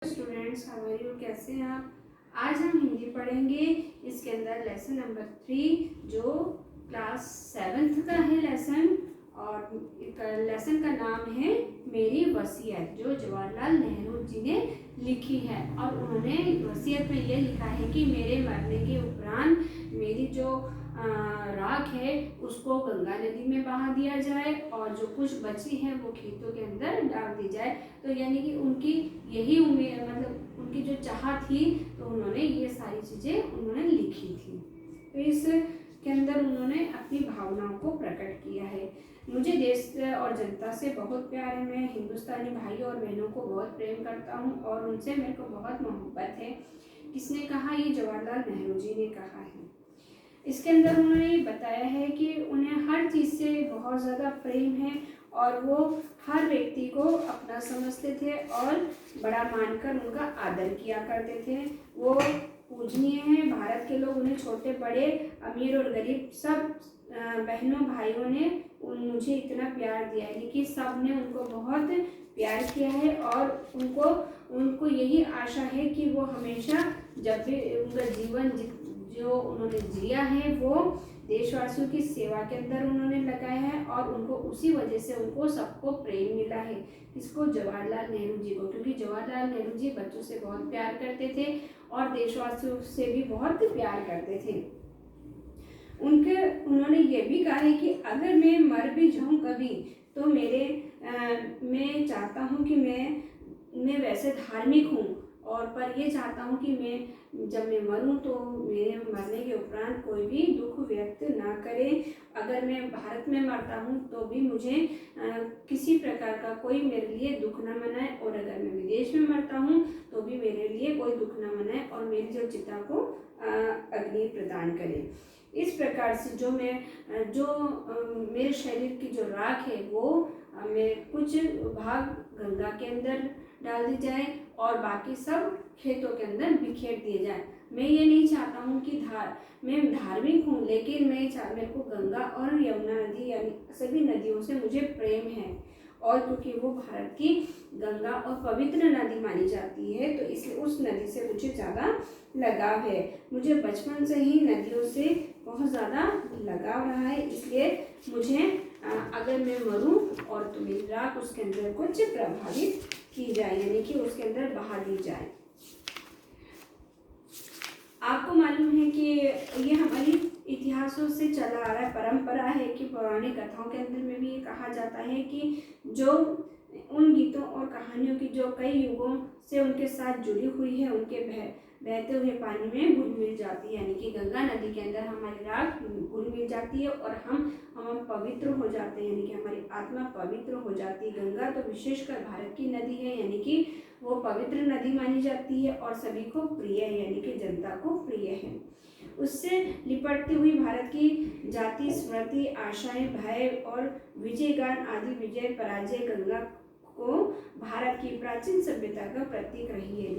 Students, how are you? कैसे हैं आप? आज हम हिंदी पढ़ेंगे। इसके अंदर लेसन नंबर 3 जो क्लास 7th का है लेसन, और लेसन का नाम है मेरी वसीयत, जो जवाहरलाल नेहरू जी ने लिखी है। और उन्होंने वसीयत में ये लिखा है कि मेरे मरने के उपरांत मेरी जो राख है उसको गंगा नदी में बहा दिया जाए और जो कुछ बची है वो खेतों के अंदर डाल दी जाए। तो यानी कि उनकी यही उम्मीद, मतलब उनकी जो चाह थी, तो उन्होंने ये सारी चीज़ें उन्होंने लिखी थी। तो इसके अंदर उन्होंने अपनी भावनाओं को प्रकट किया है। मुझे देश और जनता से बहुत प्यार है। मैं हिंदुस्तानी भाई और बहनों को बहुत प्रेम करता हूँ और उनसे मेरे को बहुत मोहब्बत है। किसने कहा? ये जवाहरलाल नेहरू जी ने कहा है। इसके अंदर उन्होंने बताया है कि उन्हें हर चीज़ से बहुत ज़्यादा प्रेम है और वो हर व्यक्ति को अपना समझते थे और बड़ा मानकर उनका आदर किया करते थे। वो पूजनीय हैं। भारत के लोग उन्हें छोटे बड़े, अमीर और गरीब सब बहनों भाइयों ने मुझे इतना प्यार दिया है कि सब ने उनको बहुत प्यार किया है और उनको यही आशा है कि वो हमेशा जब भी उनका जीवन जो उन्होंने जिया है वो देशवासियों की सेवा के अंदर उन्होंने लगाया है और उनको उसी वजह से उनको सबको प्रेम मिला है। किसको? जवाहरलाल नेहरू जी को, क्योंकि जवाहरलाल नेहरू जी बच्चों से बहुत प्यार करते थे और देशवासियों से भी बहुत प्यार करते थे। उन्होंने ये भी कहा है कि अगर मैं मर भी जाऊं कभी तो मैं चाहता हूं कि मैं वैसे धार्मिक हूं, और पर ये चाहता हूं कि जब मैं मरूं तो मेरे मरने के उपरांत कोई भी दुख व्यक्त ना करे। अगर मैं भारत में मरता हूं तो भी मुझे किसी प्रकार का कोई मेरे लिए दुख न मनाए, और अगर मैं विदेश में मरता हूं तो भी मेरे लिए कोई दुख न मनाए और मेरी जो चिता को अग्नि प्रदान करे। इस प्रकार से जो मेरे शरीर की जो राख है वो कुछ भाग गंगा के अंदर डाल दी जाए और बाकी सब खेतों के अंदर बिखेर दिए जाए। मैं ये नहीं चाहता हूँ कि मैं धार्मिक हूँ, लेकिन मेरे को गंगा और यमुना नदी यानी सभी नदियों से मुझे प्रेम है, और क्योंकि वो भारत की गंगा और पवित्र नदी मानी जाती है तो इसलिए उस नदी से मुझे ज़्यादा लगाव है। मुझे बचपन से ही नदियों से बहुत ज़्यादा लगाव रहा है, इसलिए मुझे अगर मैं मरूं और तो मेरी राख उसके अंदर कुछ प्रभावित की जाए, यानी कि उसके अंदर बहा दी जाए। आपको मालूम है कि ये हमारी इतिहासों से चला आ रहा है, परंपरा है कि पौराणिक कथाओं के अंदर में भी ये कहा जाता है कि जो उन गीतों और कहानियों की जो कई युगों से उनके साथ जुड़ी हुई है, उनके बहते हुए पानी में घुल मिल जाती है, यानी कि गंगा नदी के अंदर हमारी राख घुल मिल जाती है और हम पवित्र हो जाते हैं, यानी कि हमारी आत्मा पवित्र हो जाती है। गंगा तो विशेषकर भारत की नदी है, यानी कि वो पवित्र नदी मानी जाती है और सभी को प्रिय है, यानी कि जनता को प्रिय है। उससे लिपटती हुई भारत की जाति, स्मृति, आशाएं, भय और विजय गान आदि विजय पराजय गंगा को भारत की प्राचीन सभ्यता का प्रतीक रही है,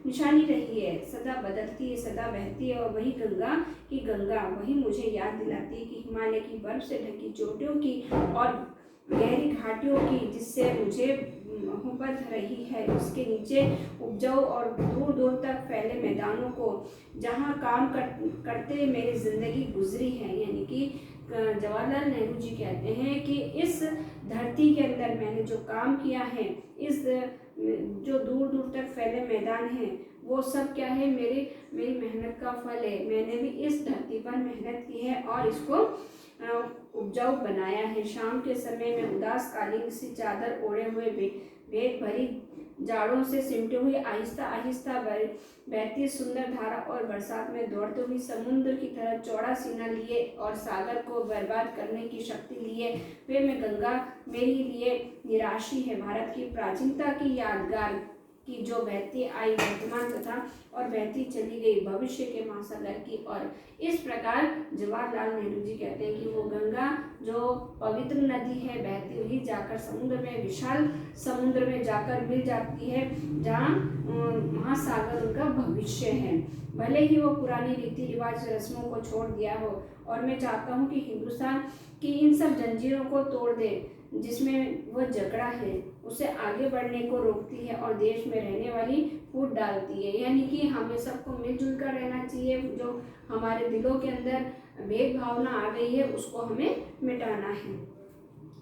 निशानी रही है। सदा बदलती है, सदा बहती है, और वही गंगा वही मुझे याद दिलाती है कि हिमालय की बर्फ से ढकी चोटियों की और गहरी घाटियों की, जिससे मुझे मोहब्बत रही है, उसके नीचे उपजाऊ और दूर दूर तक फैले मैदानों को जहाँ काम करते मेरी जिंदगी गुजरी है। यानी कि जवाहरलाल नेहरू जी कहते हैं कि इस धरती के अंदर मैंने जो काम किया है, इस जो दूर दूर तक फैले मैदान हैं, वो सब क्या है? मेरी मेहनत का फल है। मैंने भी इस धरती पर मेहनत की है और इसको उपजाऊ बनाया है। शाम के समय में उदास कालीन सी चादर ओढ़े हुए भेद भरी जाड़ों से सिमटे हुए आहिस्ता आहिस्ता बहती सुंदर धारा और बरसात में दौड़ते हुए समुद्र की तरह चौड़ा सीना लिए और सागर को बर्बाद करने की शक्ति लिए वे मैं गंगा मेरे लिए निराशी है। भारत की प्राचीनता की यादगार की जो बहती आई वर्तमान तथा और बहती चली गई भविष्य के महासागर की। और इस प्रकार जवाहरलाल नेहरू जी कहते हैं कि वो गंगा जो पवित्र नदी है बहती हुई जाकर समुद्र में, विशाल समुद्र में जाकर मिल जाती है, जहाँ महासागर उनका भविष्य है। भले ही वो पुरानी रीति रिवाज रस्मों को छोड़ दिया हो, और मैं चाहता हूँ कि हिंदुस्तान की इन सब जंजीरों को तोड़ दे, जिसमें वो झगड़ा है उसे आगे बढ़ने को रोकती है और देश में रहने वाली फूट डालती है। यानी कि हमें सबको मिलजुल कर रहना चाहिए। जो हमारे दिलों के अंदर भेदभावना आ गई है उसको हमें मिटाना है।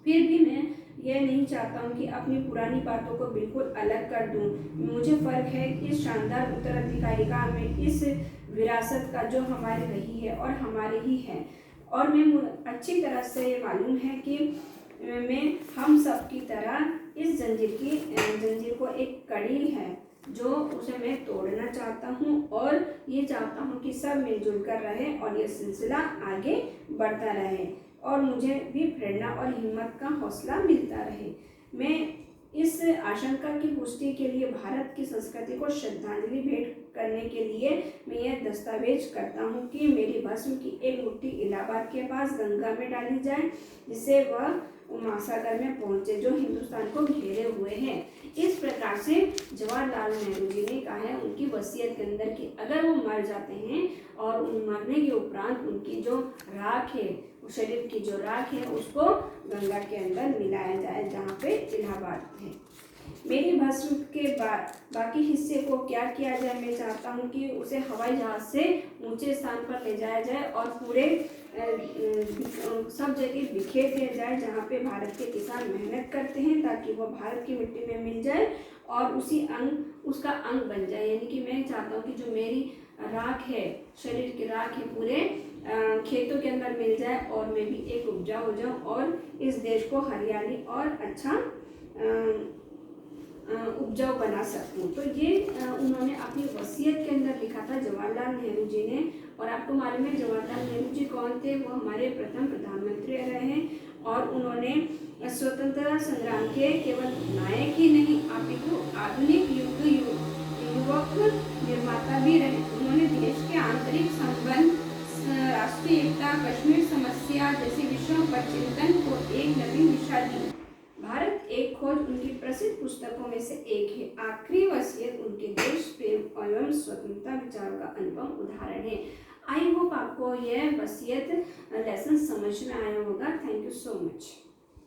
फिर भी मैं यह नहीं चाहता हूँ कि अपनी पुरानी बातों को बिल्कुल अलग कर दूँ। मुझे फ़र्क है इस शानदार उत्तराधिकारी का, हमें इस विरासत का जो हमारी रही है और हमारे ही है। और मैं अच्छी तरह से मालूम है कि मैं हम सब की तरह इस जंजीर को एक कड़ी है जो उसे मैं तोड़ना चाहता हूँ और ये चाहता हूँ कि सब मिलजुल कर रहे और ये सिलसिला आगे बढ़ता रहे और मुझे भी प्रेरणा और हिम्मत का हौसला मिलता रहे। मैं इस आशंका की पुष्टि के लिए भारत की संस्कृति को श्रद्धांजलि भेंट करने के लिए मैं यह दस्तावेज करता हूँ कि मेरी भस्म की एक मुट्ठी इलाहाबाद के पास गंगा में डाली जाए, जिससे वह महासागर में पहुँचे जो हिंदुस्तान को घेरे हुए हैं। इस प्रकार से जवाहरलाल नेहरू जी ने कहा है उनकी वसीयत के अंदर कि अगर वो मर जाते हैं और उन मरने के उपरांत उनकी जो राख है, शरीर की जो राख है, उसको गंगा के अंदर मिलाया जाए जहाँ पे इलाहाबाद है। मेरी भस्म के बाकी हिस्से को क्या किया जाए, मैं चाहता हूँ कि उसे हवाई जहाज से ऊंचे स्थान पर ले जाया जाए और पूरे सब जगह बिखेर दिया जाए जहाँ पे भारत के किसान मेहनत करते हैं, ताकि वह भारत की मिट्टी में मिल जाए और उसका अंग बन जाए। यानी कि मैं चाहता हूँ कि जो मेरी राख है, शरीर की राख है, पूरे खेतों के अंदर मिल जाए और मैं भी एक उपजाऊ हो जाऊँ और इस देश को हरियाली और अच्छा उपजाऊ बना सकूं। तो ये उन्होंने अपनी वसीयत के अंदर लिखा था जवाहरलाल नेहरू जी ने। और आपको मालूम है जवाहरलाल नेहरू जी कौन थे? वो हमारे प्रथम प्रधानमंत्री रहे हैं और उन्होंने स्वतंत्रता संग्राम के केवल नायक ही नहीं अपितु आधुनिक युवक निर्माता भी रहे। उन्होंने देश के आंतरिक संबंध, राष्ट्रीय एकता, कश्मीर समस्या जैसे विषयों पर चिंतन को एक नवीन दिशा दी। भारत एक खोज उनकी प्रसिद्ध पुस्तकों में से एक है। आखिरी वसीयत उनके देश प्रेम एवं स्वतंत्रता विचारों का अनुपम उदाहरण है। आई होप आपको यह वसीयत लेसन समझ में आया होगा। Thank you so much.